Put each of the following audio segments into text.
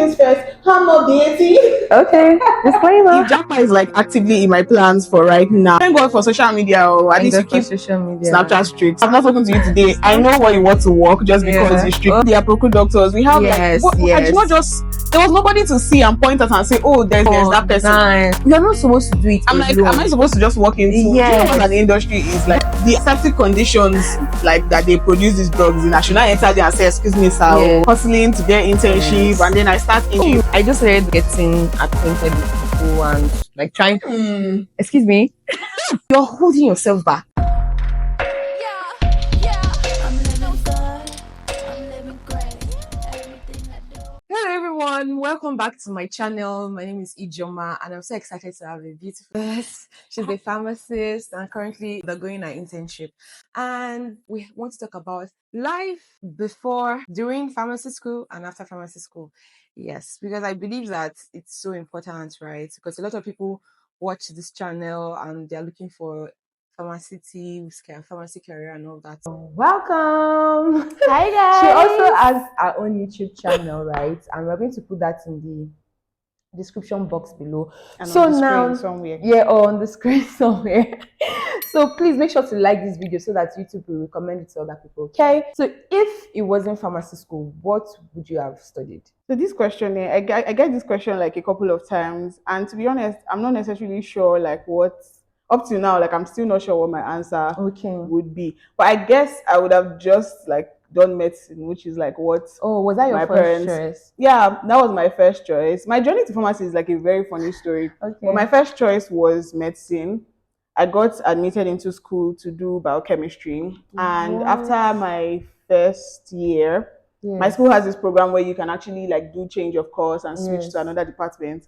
things first, I'm not dating. Okay, disclaimer. If JAPA is like actively in my plans for right now, thank God for social media, or at least you keep social media. Snapchat strict. I'm not talking to you today. I know where you want to work just because you strict. They are procure doctors. We have I did not just. There was nobody to see and point at and say, "Oh, there's that person." Nice. You're not supposed to do it. I'm like, am I supposed to just walk into? Do you know what an industry is like? The aseptic conditions like that they produce these drugs in. I should not enter there and say, "Excuse me, sir," hustling to get internship, and then I start. I just started getting acquainted with people and like trying. Excuse me. You're holding yourself back. Hello everyone, welcome back to my channel. My name is Ejeomah and I'm so excited to have a beautiful guest. She's a pharmacist and currently undergoing her internship. And we want to talk about life before, during pharmacy school and after pharmacy school. Yes, because I believe that it's so important, right? Because a lot of people watch this channel and they're looking for pharmacy tips, pharmacy career and all that. Welcome. Hi guys. She also has her own YouTube channel, right? And we're going to put that in the description box below. And so on the now, somewhere. Yeah, or on the screen somewhere. So please make sure to like this video so that YouTube will recommend it to other people. Okay. So if it wasn't pharmacy school, what would you have studied? So this question, I get this question like a couple of times, and to be honest, I'm not necessarily sure like what. Up to now, like I'm still not sure what my answer would be. But I guess I would have just like done medicine, which is like what. Oh, was that your first choice? Yeah, that was my first choice. My journey to pharmacy is like a very funny story. Okay. But my first choice was medicine. I got admitted into school to do biochemistry, and after my first year, my school has this program where you can actually like do change of course and switch to another department.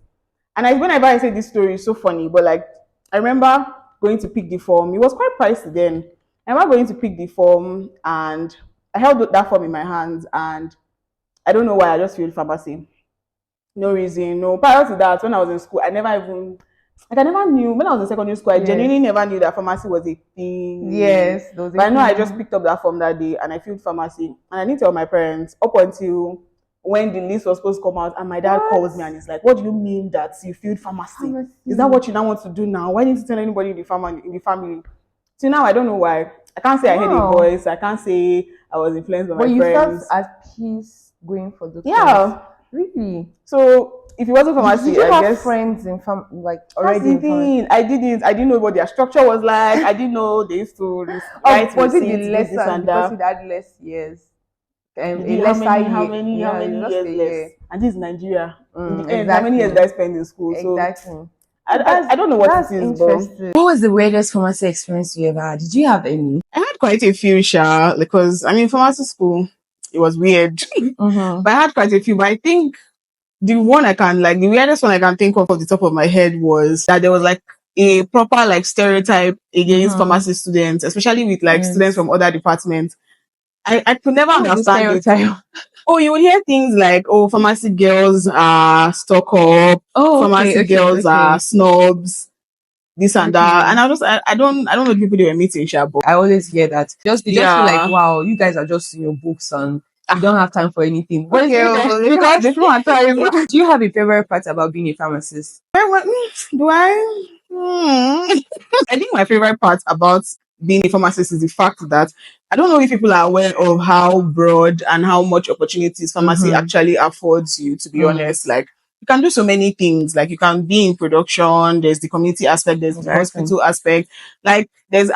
And whenever I say this story, it's so funny, but like. I remember going to pick the form. It was quite pricey then. I remember going to pick the form and I held that form in my hands and I don't know why I just filled pharmacy. No reason, no. Prior to that, when I was in school, I never knew. When I was in secondary school, I genuinely never knew that pharmacy was a thing. Yes. But I know I just picked up that form that day and I filled pharmacy. And I didn't tell my parents up until when the list was supposed to come out and my dad calls me and he's like, what do you mean that you filled pharmacy? Is that what you now want to do now? Why didn't you tell anybody in the family? So now I don't know why. I can't say I heard a voice. I can't say I was influenced by my friends. But you felt at peace going for the course? Yeah. Really? So if it wasn't pharmacy, did you I have guess friends in like already? That's the thing. I didn't know what their structure was like. I didn't know they used to write was it the receipts, lesson because you had less years? How many years less? And this is Nigeria. Exactly. How many years did I spend in school? Exactly. So I don't know what it is, but what was the weirdest pharmacy experience you ever had? Did you have any? I had quite a few, Sha, because I mean pharmacy school, it was weird. But I had quite a few. But I think the weirdest one I can think of off the top of my head was that there was like a proper like stereotype against pharmacy students, especially with like students from other departments. I could never understand it. Oh, you would hear things like, oh, pharmacy girls are stuck up. Pharmacy girls are snobs. This and that. And I don't know the people they were meeting, but I always hear that. They just feel like, wow, you guys are just in your books and you don't have time for anything. Because do you have a favorite part about being a pharmacist? Do I? I think my favorite part about being a pharmacist is the fact that I don't know if people are aware of how broad and how much opportunities pharmacy actually affords you, to be honest. Like, you can do so many things. Like, you can be in production, there's the community aspect, there's the hospital aspect, like, there's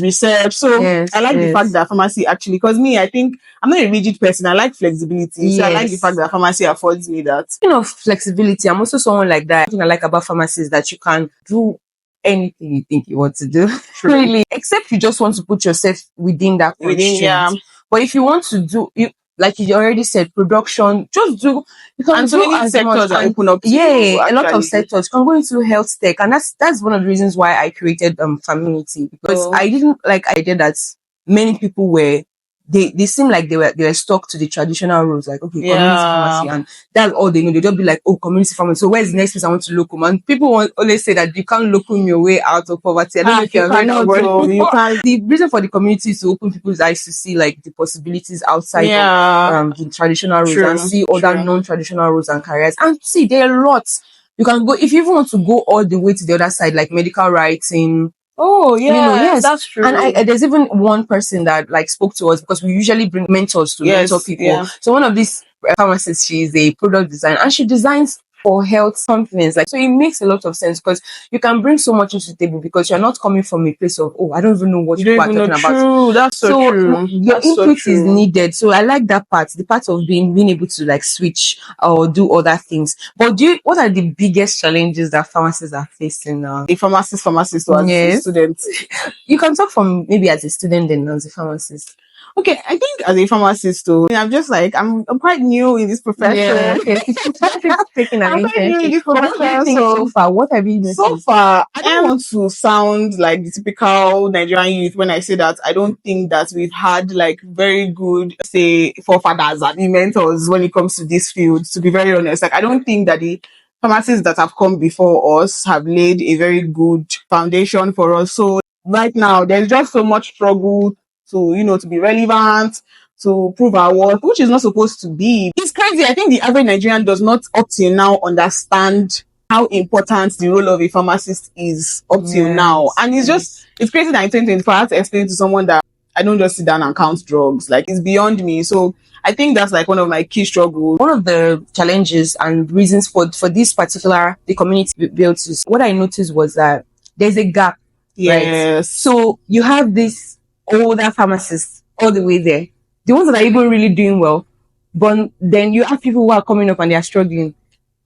research. So, I like the fact that pharmacy actually, because me, I think, I'm not a rigid person, I like flexibility. So, I like the fact that pharmacy affords me that. Speaking of flexibility, I'm also someone like that. The thing I like about pharmacy is that you can do anything you think you want to do. Really. Except you just want to put yourself within that constraint. But if you want to do, like you already said, production, just do. You can do so many sectors that open up to you, a lot of sectors. You can go into health tech, and that's one of the reasons why I created Pharmacist, because I didn't like idea that many people were they seem like they were stuck to the traditional rules, like, okay, community Yeah. pharmacy, and that's all they know. They'll just be like, oh, community pharmacy. So where's the next place I want to locum? And people always say that you can't locum your way out of poverty. I don't know if you've heard that word. You can't. The reason for the community is to open people's eyes to see like the possibilities outside of the traditional roles, and see other non-traditional roles and careers. And see, there are lots. You can go, if you even want to go all the way to the other side, like medical writing. Oh, yeah, yes, that's true. And there's even one person that like spoke to us, because we usually bring mentors to mentor people. Yeah. So one of these pharmacists, she's a product designer, and she designs for health companies. Like, so it makes a lot of sense, because you can bring so much into the table, because you're not coming from a place of, oh, I don't even know what you are talking about. True, that's so true. Your input is needed. So I like that part, the part of being able to like switch or do other things. But what are the biggest challenges that pharmacists are facing now? A pharmacist or as a student. You can talk from maybe as a student and as a pharmacist. Okay, I think as a pharmacist too, I'm just like, I'm quite new in this profession. Yeah, okay. Taking an internship. So far, what have you noticed? So far, I don't want to sound like the typical Nigerian youth when I say that I don't think that we've had like very good, say, forefathers and mentors when it comes to this field, to be very honest. Like, I don't think that the pharmacists that have come before us have laid a very good foundation for us. So right now, there's just so much struggle to, to be relevant, to prove our worth, which is not supposed to be. It's crazy. I think the average Nigerian does not up till now understand how important the role of a pharmacist is up till now. And it's crazy that in 2024 I have to explain to someone that I don't just sit down and count drugs. Like, it's beyond me. So I think that's like one of my key struggles. One of the challenges and reasons for this particular, the community built, is what I noticed was that there's a gap. Yes. Right? So you have this older pharmacists all the way there, the ones that are even really doing well, but then you have people who are coming up and they are struggling,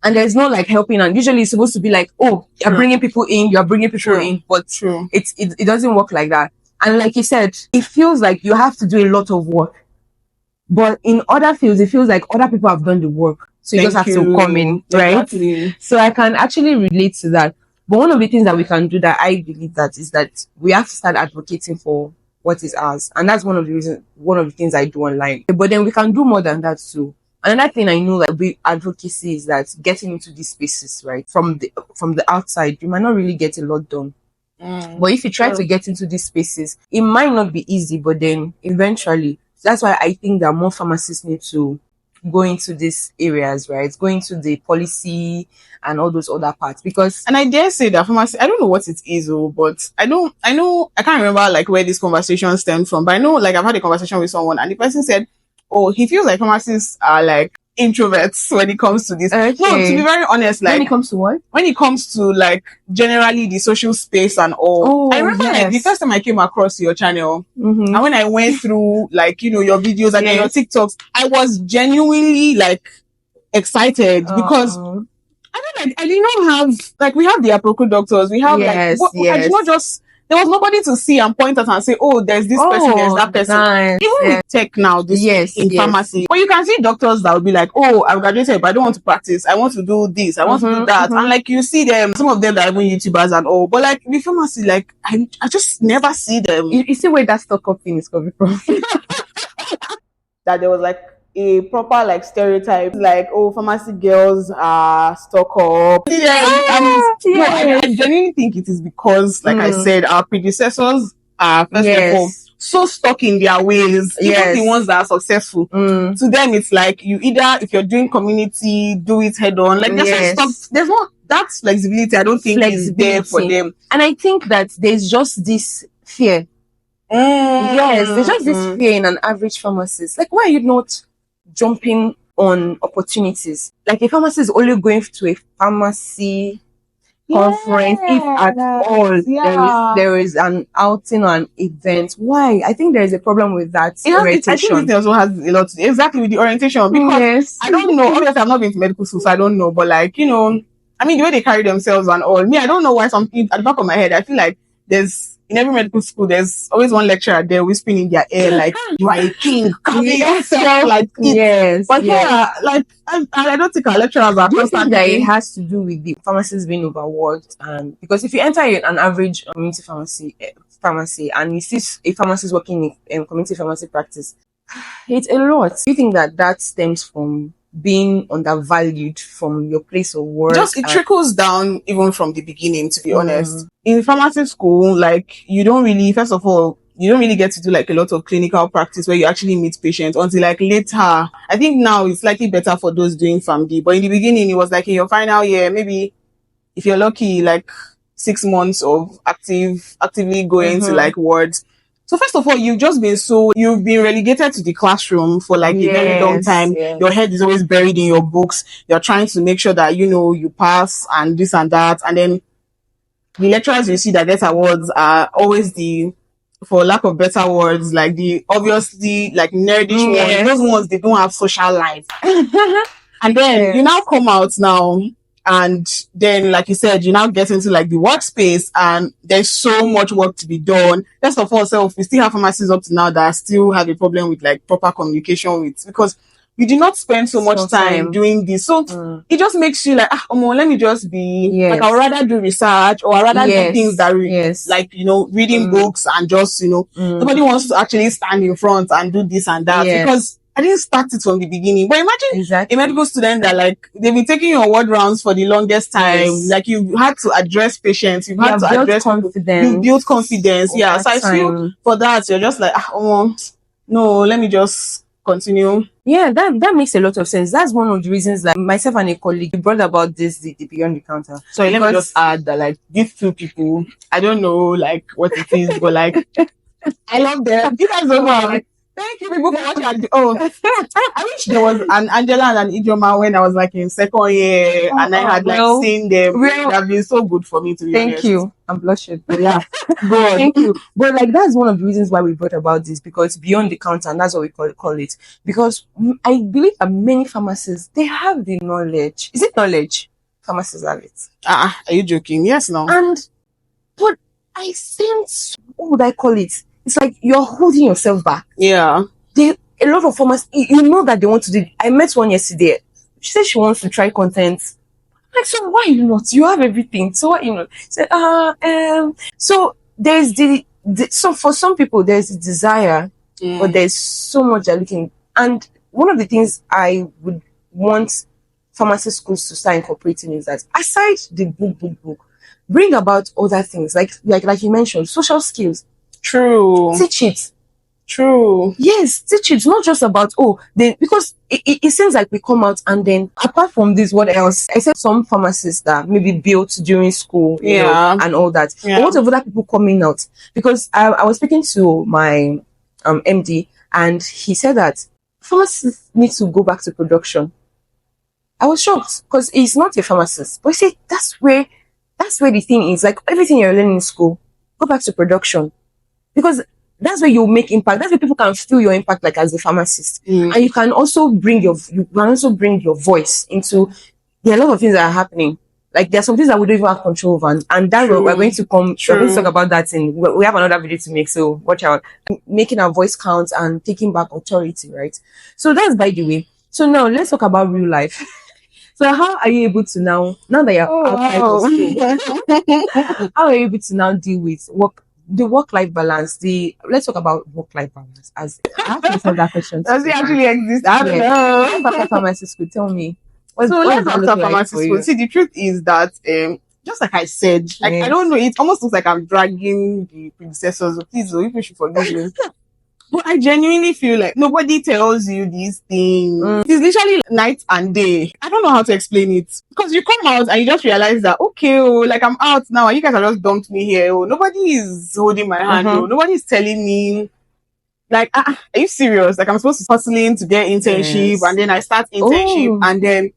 and there's no like helping. And usually it's supposed to be like, oh, you're bringing people in, but it doesn't work like that. And like you said, it feels like you have to do a lot of work, but in other fields it feels like other people have done the work, so you just have to come in, right? Exactly. So I can actually relate to that. But one of the things that we can do, that I believe, that is that we have to start advocating for what is ours. And that's one of the things I do online. But then we can do more than that too. Another thing I know, like advocacy, is that getting into these spaces, right? From the outside, you might not really get a lot done. But if you try to get into these spaces, it might not be easy, but then eventually, that's why I think that more pharmacists need to go into these areas, right? Go into the policy and all those other parts, because, and I dare say that pharmacy, I don't know what it is, but I can't remember like where this conversation stemmed from, but I know like I've had a conversation with someone and the person said, oh, he feels like pharmacists are like introverts when it comes to this. Okay. No, to be very honest, like when it comes to what? When it comes to like generally the social space and all. Oh, I remember like the first time I came across your channel, and when I went through like, your videos and your TikToks, I was genuinely like excited because I did not have, like, we have the appropriate doctors, we have I did not just, there was nobody to see and point at and say, oh, there's this person, there's that person. Nice. Even with tech now, in pharmacy. But you can see doctors that will be like, oh, I've graduated, but I don't want to practice. I want to do this. I want to do that. And like, you see them, some of them that are even YouTubers and all. But like, the pharmacy, like, I just never see them. You see where that stock up thing is coming from? That there was like a proper like stereotype, like, oh, pharmacy girls are stuck up. I genuinely think it is because, like I said, our predecessors are first of all so stuck in their ways. Even the ones that are successful, to them it's like, you either, if you're doing community, do it head on. Like, there's not that flexibility. I don't think is there for them. And I think that there's just this fear. Yes, there's just this fear in an average pharmacist. Like, why are you not jumping on opportunities? Like, a pharmacist is only going to a pharmacy conference, if at all there is an outing or an event. Why? I think there is a problem with that orientation. I think it also has a lot to do exactly with the orientation, because I don't know, obviously I've not been to medical school, so I don't know, but like, I mean, the way they carry themselves and all, I don't know why something at the back of my head, I feel like in every medical school, there's always one lecturer there whispering in their ear, like, you are a king, carry yourself like it. But like, I don't think our lecturers are constantly. That it has to do with the pharmacists being overworked, and because if you enter an average community pharmacy and you see a pharmacist working in community pharmacy practice, It's a lot. Do you think that stems from being undervalued from your place of work? Just it trickles down even from the beginning, to be honest. In pharmacy school, like you don't really, first of all, you don't really get to do like a lot of clinical practice where you actually meet patients until like later. I think now it's slightly better for those doing PharmD, but in the beginning it was like in your final year, maybe if you're lucky, like 6 months of actively going to like wards. So first of all, you've been relegated to the classroom for like a very long time. Yes. Your head is always buried in your books. You're trying to make sure that, you pass and this and that. And then the lecturers you see that get awards are always for lack of better words, like the obviously like nerdish ones. Those ones, they don't have social life. And then you now come out now, and then, like you said, you now get into like the workspace, and there's so much work to be done. First of all, we still have pharmacists up to now that still have a problem with like proper communication with, because you do not spend so much time doing this. So it just makes you like, let me just be like, I'd rather do research, or I'd rather do things that like, reading books, and just, nobody wants to actually stand in front and do this and that, because I didn't start it from the beginning. But imagine a medical student that like, they've been taking your ward rounds for the longest time. Like you had to address patients. You've had to address confidence. You build confidence. Yeah. So I feel for that, you're just like, no, let me just continue. Yeah, that makes a lot of sense. That's one of the reasons like myself and a colleague brought about the beyond the counter. So let me just add that like these two people, I don't know like what it is, but like I love them. You guys don't know. Thank you, people, for watching. I wish there was an Angela and an Ejeomah when I was like in second year, and I had like seen them. They have been so good for me, to be honest. Thank you. I'm blushing. Yeah, good. Thank you. But like that's one of the reasons why we brought about this, because beyond the counter, and that's what we call it. Because I believe that many pharmacists, they have the knowledge. Is it knowledge? Pharmacists have it. Are you joking? Yes, no. But I sense, what would I call it? It's like you're holding yourself back. Yeah. A lot of pharmacists, you know that they want to do. I met one yesterday. She said she wants to try content. Like, so why not? You have everything. So what, said, so there's so for some people there's a desire, but there's so much they're looking. And one of the things I would want pharmacy schools to start incorporating is that aside the book, bring about other things like you mentioned, social skills. True. Teach it. True. Yes, teach it. Not just about, because it seems like we come out and then, apart from this, what else? I said some pharmacists that maybe built during school, and all that. Yeah. But what of other people coming out? Because I was speaking to my MD, and he said that pharmacists need to go back to production. I was shocked because he's not a pharmacist. But he said that's where the thing is. Like everything you're learning in school, go back to production. Because that's where you make impact. That's where people can feel your impact, like as a pharmacist. And you can also bring your voice into. There are a lot of things that are happening. Like there are some things that we don't even have control over, and that we're going to come. We're going to talk about that we have another video to make. So watch out. Making our voice count and taking back authority, right? So that's by the way. So now let's talk about real life. So how are you able to now that you're outside of school, how are you able to now deal with the work-life balance? Let's talk about work-life balance. As I have to answer that question. Does it actually exist? I don't know. After pharmacy school, tell me. Let's after pharmacy school. See, the truth is that just like I said, like I don't know, it almost looks like I'm dragging the predecessors. Please, you should forgive me. But I genuinely feel like nobody tells you these things. It's literally night and day. I don't know how to explain it. Because you come out and you just realize that, okay, like I'm out now and you guys have just dumped me here. Nobody is holding my hand. Nobody is telling me, like, are you serious? Like I'm supposed to hustling to get internship, and then I start internship, and then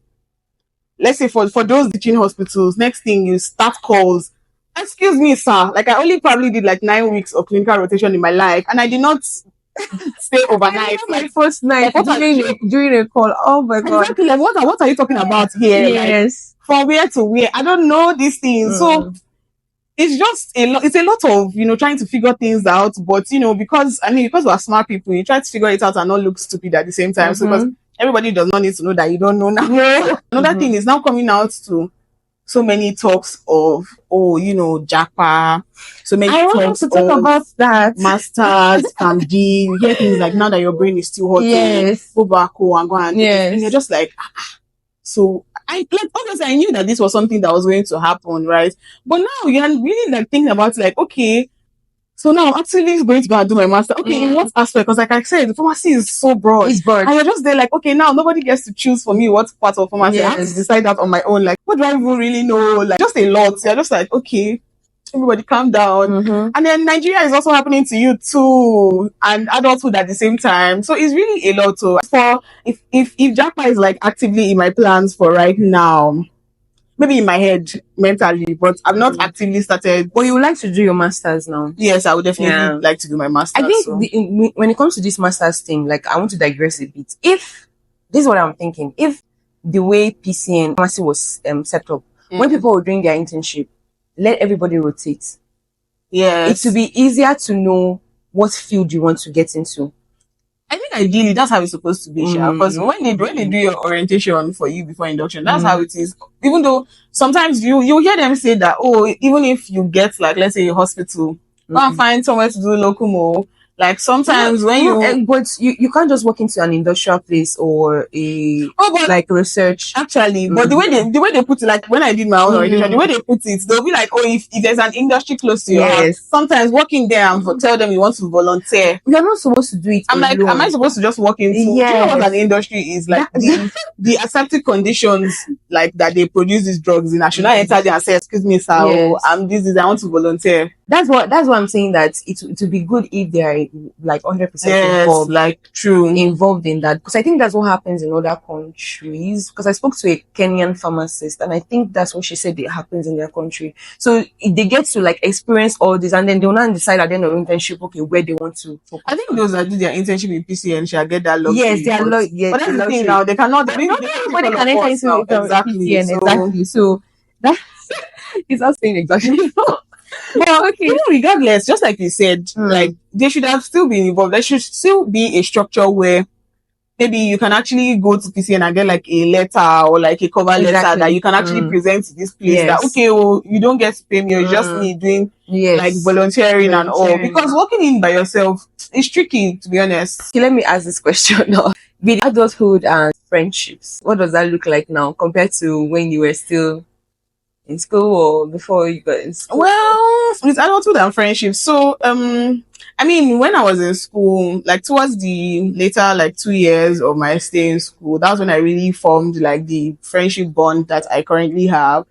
let's say for those teaching hospitals, next thing you start calls. Excuse me, sir. Like I only probably did like 9 weeks of clinical rotation in my life, and I did not stay overnight. Like first night during a call. Oh my god! Exactly. Like what are you talking about here? Yes. Like, from where to where? I don't know these things. So it's just a lot. It's a lot of trying to figure things out. But because we're smart people, you try to figure it out and not look stupid at the same time. So because everybody does not need to know that you don't know now. Another thing is now coming out to so many talks of, JAPA, so many I want talks to talk of about that. masters, PhD. You hear things like, now that your brain is still hot, Yes. go back home and go and do this. Yes. And you're just like, so obviously I knew that this was something that was going to happen, right? But now you're really like thinking about like, okay, so now I'm actually going to go and do my master. Okay, in what aspect? Because like I said, the pharmacy is so broad. It's broad. And you're just there like, okay, now nobody gets to choose for me what part of pharmacy. I have to decide that on my own. Like, what do I even really know? Like, just a lot. You're just like, okay, everybody calm down. And then Nigeria is also happening to you too, and adulthood at the same time. So it's really a lot. So for if JAPA is like actively in my plans for right now, maybe in my head mentally, but I've not actively started. But you would like to do your masters now? Yes, I would definitely like to do my master's. I think when it comes to this master's thing, like I want to digress a bit. If this is what I'm thinking, if the way PCN pharmacy was set up, when people were doing their internship, let everybody rotate. Yes, it would be easier to know what field you want to get into. I think ideally that's how it's supposed to be, because when they do your orientation for you before induction, that's how it is. Even though sometimes you hear them say that, oh, even if you get like, let's say, a hospital, go and find somewhere to do locumo. Like sometimes but you can't just walk into an industrial place or like research. Actually, but the way they put it, like when I did my own orientation, the way they put it, they'll be like, oh, if there's an industry close to your house, sometimes walking there and tell them you want to volunteer. You're not supposed to do it. I'm like, am I supposed to just walk into? Do you know what an industry is? Like the accepted conditions, like that they produce these drugs in. I should not enter there and say, excuse me, sir, I want to volunteer. That's what I'm saying, that it would be good if they are like 100% involved, like involved in that, because I think that's what happens in other countries. Because I spoke to a Kenyan pharmacist, and I think that's what she said it happens in their country. So they get to like experience all this, and then they'll not decide at the end of internship, okay, where they want to focus. I think those that do their internship in PCN shall get that luxury. Yes, they are but that's the thing now, they cannot. Nobody can enter into PCN, exactly. So that is not saying exactly. Well, okay. Regardless, just like you said, like they should have still been involved. There should still be a structure where maybe you can actually go to PCN and get like a letter or like a cover letter that you can actually present to this place that, okay, well, you don't get to pay me, it's just me doing like volunteering and all. Because working in by yourself is tricky, to be honest. Okay, let me ask this question now. With adulthood and friendships, what does that look like now compared to when you were still in school or before you got in school? Well, with adulthood and friendships. So, I mean, when I was in school, like towards the later, like 2 years of my stay in school, that's when I really formed like the friendship bond that I currently have.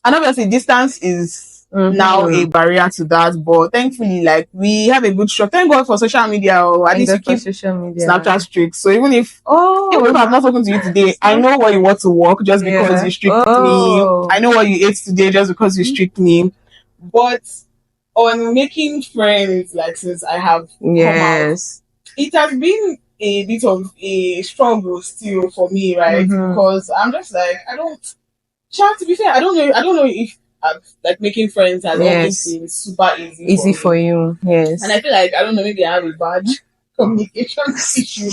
And obviously distance is now a barrier to that, but thankfully, like we have a good structure. Thank God for social media, or at least we keep Snapchat streaks. So even if I'm not talking to you today, I know what you want to work just because you streaked me. I know what you ate today just because you streaked me. But on making friends, like since I have come out, it has been a bit of a struggle still for me, right? Because I'm just like, to be fair, I don't know if like making friends has always been super easy for you. Yes. And I feel like, I don't know, maybe I have a bad communication issue.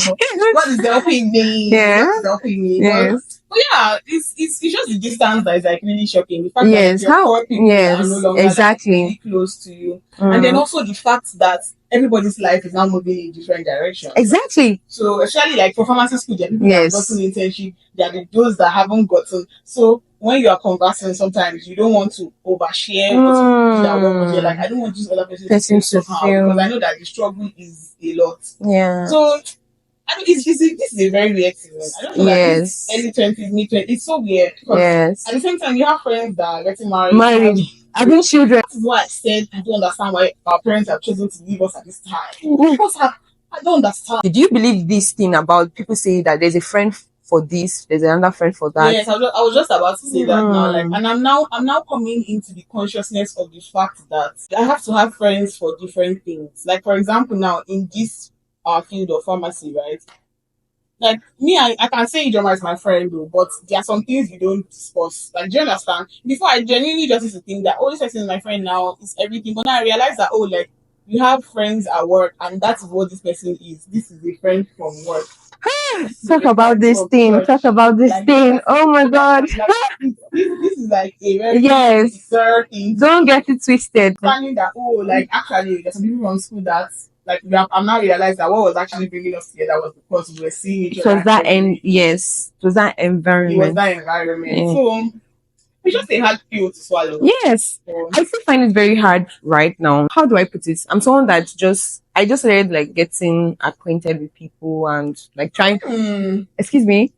God is helping me. God is helping me. But yeah, it's just the distance that is like really shocking. The fact that your core people are no longer like, really close to you. And then also the fact that everybody's life is now moving in different directions. Exactly. So especially like for pharmacy school, there are people that have gotten internship, there are those that haven't gotten. So when you are conversing, sometimes you don't want to overshare what you're like, I don't want this other person to feel, because I know that the struggle is a lot. Yeah. So I mean, this is a very weird season. I don't know, like early 20s, mid 20s. It's so weird. Because at the same time, you have friends that are getting married. Having children. That's why I said I don't understand why our parents have chosen to leave us at this time. I don't understand. Did you believe this thing about people say that there's a friend for this, there's another friend for that? Yes, I was just about to say that now. Like, and I'm now coming into the consciousness of the fact that I have to have friends for different things. Like, for example, now in this field of pharmacy, right? Like me, I can say Ejeomah is my friend, though, but there are some things you don't discuss. Like, do you understand? Before, I genuinely just used to think that, oh, this person is my friend now, is everything. But now I realize that, oh, like, you have friends at work, and that's what this person is. This is a friend from work. Talk about this thing. Talk about this Like, thing. Oh my God. This is like a very Yes. bizarre thing. Don't get it twisted. Finding that, oh, like actually there's some people from school that like I'm now realized that what was actually bringing us together was because we were seeing each It other. was that yes. It was that It was environment. that environment. Yeah. So it's just a hard pill to swallow. Yes. So, I still find it very hard right now. How do I put it? I'm someone that I just started like getting acquainted with people and like trying. Excuse me.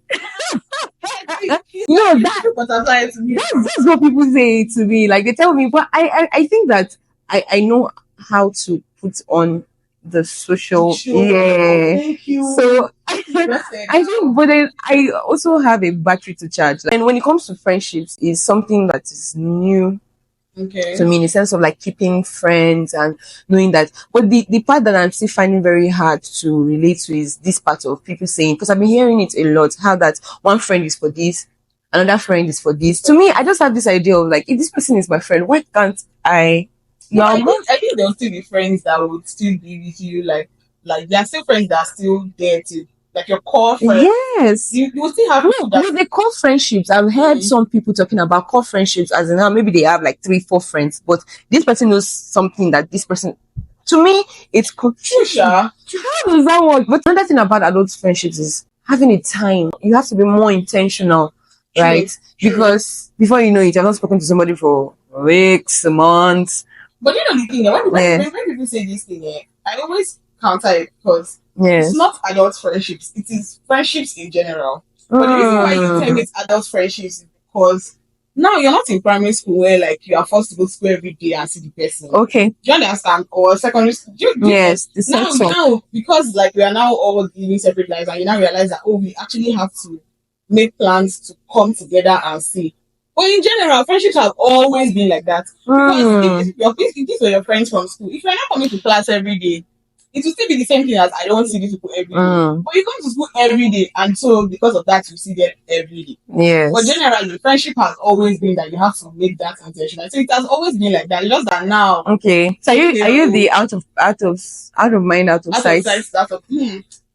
No, that's what people say to me. Like they tell me, but I think that I know how to put on the social. Yeah. Thank you. So I think, but then I also have a battery to charge. And when it comes to friendships, is something that is new to me in the sense of like keeping friends and knowing that. But the part that I'm still finding very hard to relate to is this part of people saying, because I've been hearing it a lot, how that one friend is for this, another friend is for this. To me, I just have this idea of like, if this person is my friend, why can't I? No, I think there'll still be friends that would still be with you. Like there are still friends that are still there to like your core friends. Yes. You will still have no, with the core friendships. I've heard some people talking about core friendships as in how maybe they have like 3-4 friends, but this person knows something that this person. To me, it's confusion. How does that work? But another thing about adult friendships is having a time. You have to be more intentional, right? Because before you know it, you've not spoken to somebody for weeks, months. But you know the thing, when people say this thing, I always counter it because it's not adult friendships; it is friendships in general. But the reason why you tell me it's adult friendships is because now you're not in primary school where like you are forced to go to school every day and see the person. Okay, do you understand? Or secondary school? Yes. Now because like we are now all living separate lives, and you now realize that we actually have to make plans to come together and see. But in general, friendships have always been like that. Because if these were your friends from school, if you're not coming to class every day, it will still be the same thing as I don't see these people every day. But you come to school every day, and so because of that, you see them every day. Yes. But generally, friendship has always been that you have to make that intentional. So it has always been like that. It's just that now. Okay. So are you the out of mind, out of sight?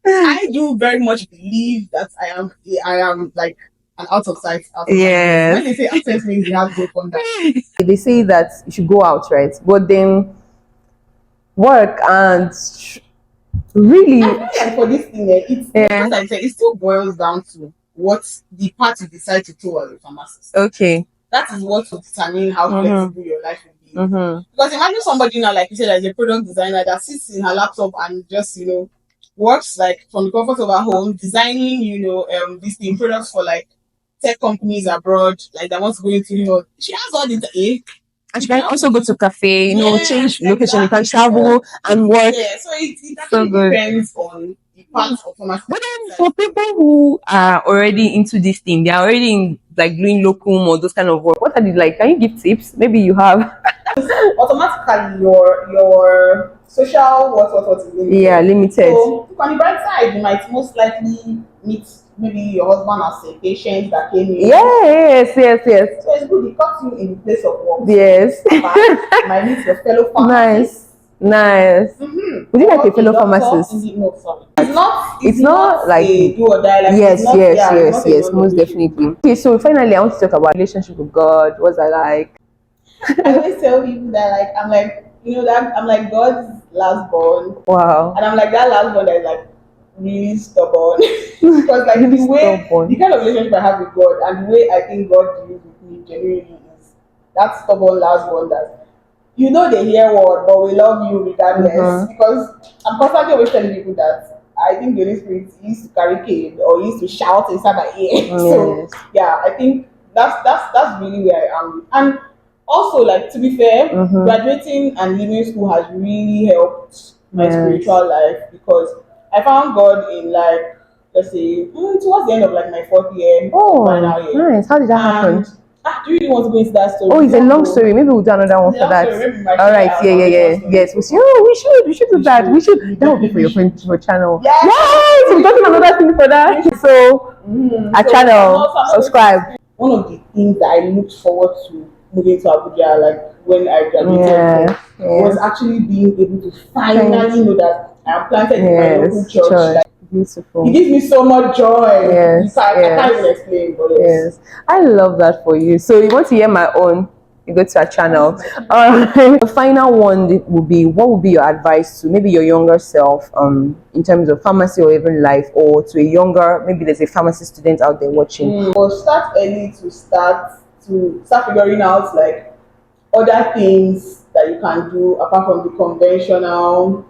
I do very much believe that I am like an out of sight. Yes. When they say absence means you have to go on that. They say that you should go out, right? But then work and really for this thing, as I said, it still boils down to what the party decide to do as a pharmacist. Okay. That is what will determine how flexible your life will be. Because imagine somebody now, like you said, as a product designer that sits in her laptop and just, works like from the comfort of her home, designing, these thing products for like tech companies abroad, like that wants to go into, she has all the and she can also go to cafe, change location, you can travel and work. Yeah, so it actually depends on the part of pharmacy. But then for people who are already into this thing, they are already in like doing locum or those kind of work. What are they like? Can you give tips? Maybe you have automatically your social what is limited. Yeah, limited. So on the bright side, you might most likely meet maybe your husband as a patient that came in. Yes. So it's good. It puts you in the place of work. Yes. You might meet your fellow pharmacist. Nice. Would you like a fellow pharmacist? No, sorry. It's not like a do or die. Like yes. Most definitely. Okay, so finally, I want to talk about relationship with God. What's that like? I always tell people that like I'm like that I'm like God's last born. Wow. And I'm like that last born that is like really stubborn. Because like the kind of relationship I have with God and the way I think God deals with me genuinely is that stubborn last born that they hear word, but we love you regardless. Because I'm constantly always telling people that I think the Holy Spirit used to carry cane or used to shout inside my ear. Yes. So yeah, I think that's really where I am. And also, like to be fair, graduating and leaving school has really helped my spiritual life because I found God in like let's say towards the end of like my 4th year. Oh, final year. Nice. How did that happen? Do you really want to go into that story? Oh, it's a long story. Maybe we'll do another one for that. All right. Yeah. Yes. We should do that. We should. That would be for your channel. Yes. We've got another thing for that. So, our channel, subscribe. One of the things that I looked forward to moving to Abuja, like when I graduated, was actually being able to finally know that I am planted in my local church. Like Beautiful. It gives me so much joy. Yes, I can't even explain, but yes. I love that for you. So you want to hear my own? You go to our channel. The final one would be, what would be your advice to maybe your younger self, in terms of pharmacy or even life, or to a younger, maybe there's a pharmacy student out there watching. Or start early to start figuring out like other things that you can do apart from the conventional.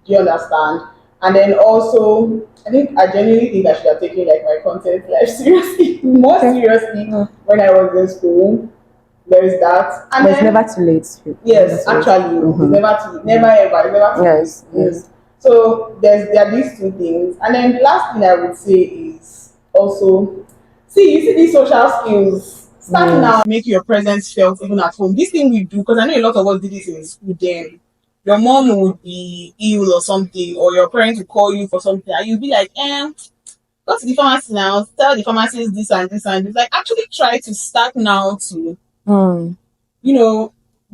Do you understand? And then also, I think I genuinely think I should have taken like my content life seriously, more seriously when I was in school. There is that, and It's then never too late. yes, actually, it's never too, never ever, it's never too late. Yes, yes. So there are these two things, and then the last thing I would say is also you see these social skills. Start now, make your presence felt even at home. This thing we do, because I know a lot of us did this in school. Then your mom would be ill or something, or your parents would call you for something, and you'd be like, go to the pharmacy now, tell the pharmacist this and this and this. Like, actually try to start now to,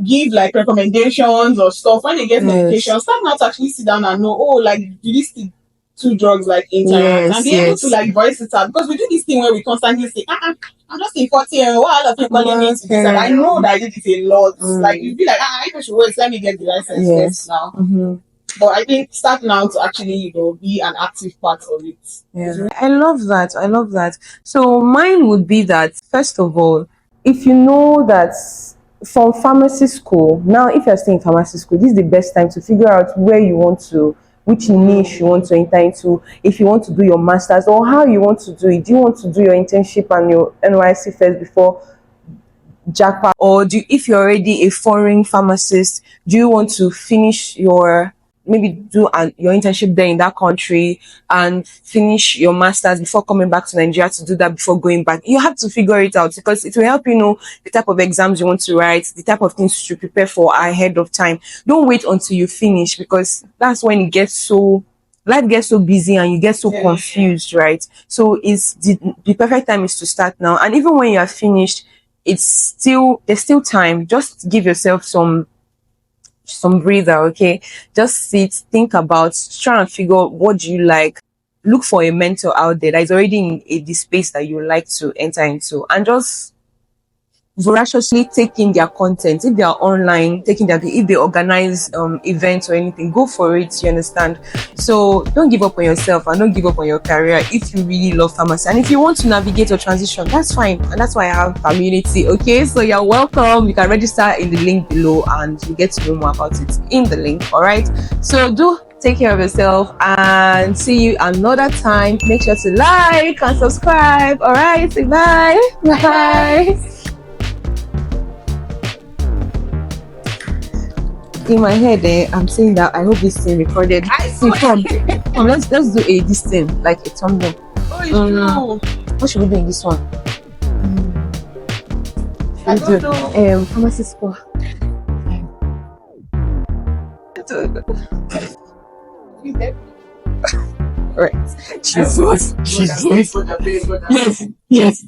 give like recommendations or stuff when they get medication. Start now to actually sit down and know, oh, like, do this thing, two drugs like interact, and be able to like voice it out, because we do this thing where we constantly say, I'm just in 40 years, what other people calling me to this, and I know that I did it a lot. Like, you'd be like, I should wait, let me get the license first now. But I think start now to actually, be an active part of it. Yeah. I love that. I love that. So mine would be that, first of all, if you know that from pharmacy school, now if you're staying in pharmacy school, this is the best time to figure out where you want to, which niche you want to enter into, if you want to do your master's, or how you want to do it. Do you want to do your internship and your NYC first before JAPA, or if you're already a foreign pharmacist, do you want to finish your, maybe do your internship there in that country and finish your master's before coming back to Nigeria to do that before going back? You have to figure it out, because it will help you know the type of exams you want to write, the type of things to prepare for ahead of time. Don't wait until you finish, because that's when it gets so, life gets so busy and you get so confused, right? So it's the perfect time is to start now. And even when you are finished, there's still time. Just give yourself some breather, okay? Just sit, think about, try and figure out what do you like. Look for a mentor out there that is already in the space that you like to enter into, and just voraciously taking their content. If they are online, if they organize events or anything, go for it. You understand? So don't give up on yourself and don't give up on your career if you really love pharmacy. And if you want to navigate or transition, that's fine. And that's why I have community. Okay, so you're welcome. You can register in the link below and you get to know more about it in the link. All right. So do take care of yourself and see you another time. Make sure to like and subscribe. All right. Say bye. Bye. In my head, I'm saying that I hope this thing recorded. Come, let's do this thing like a thumbnail. What should we do in this one? I don't know. Pharmacist school. Right. Jesus. Yes. Yes.